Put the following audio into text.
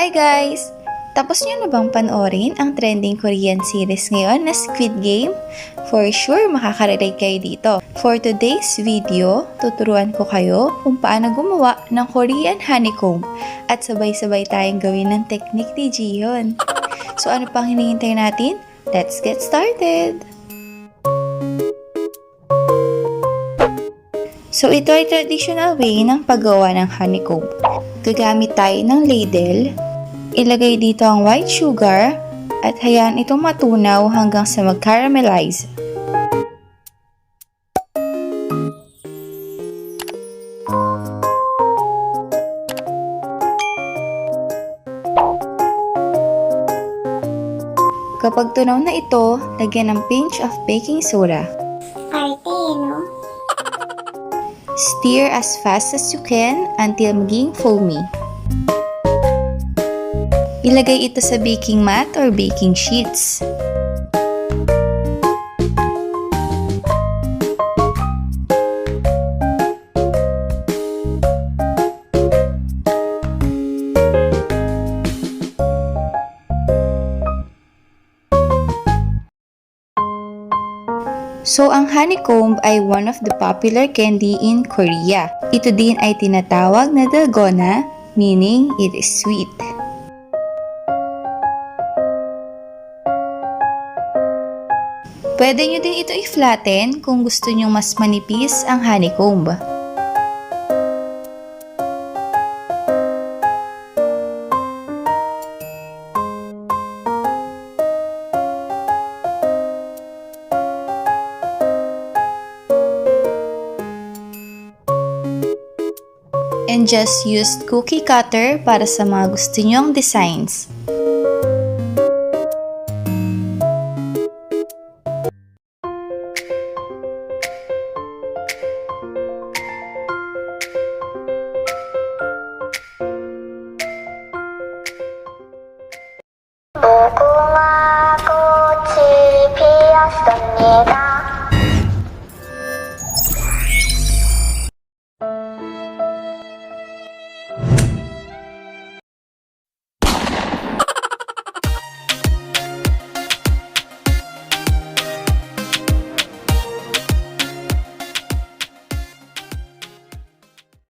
Hi guys! Tapos nyo na bang panoorin ang trending Korean series ngayon na Squid Game? For sure, makaka-relate kayo dito. For today's video, tuturuan ko kayo kung paano gumawa ng Korean honeycomb at sabay-sabay tayong gawin ng technique ni Jihyun. So ano pang hinihintay natin? Let's get started! So ito ay traditional way ng paggawa ng honeycomb. Gagamit tayo ng ladle. Ilagay dito ang white sugar at hayaan itong matunaw hanggang sa mag-caramelize. Kapag tunaw na ito, lagyan ng pinch of baking soda. Stir as fast as you can until maging foamy. Ilagay ito sa baking mat or baking sheets. So, ang honeycomb ay one of the popular candy in Korea. Ito din ay tinatawag na dalgona, meaning it is sweet. Pwede nyo din ito i-flatten kung gusto nyo mas manipis ang honeycomb. And just use cookie cutter para sa mga gusto nyong designs. 무궁화 꽃이 피었습니다.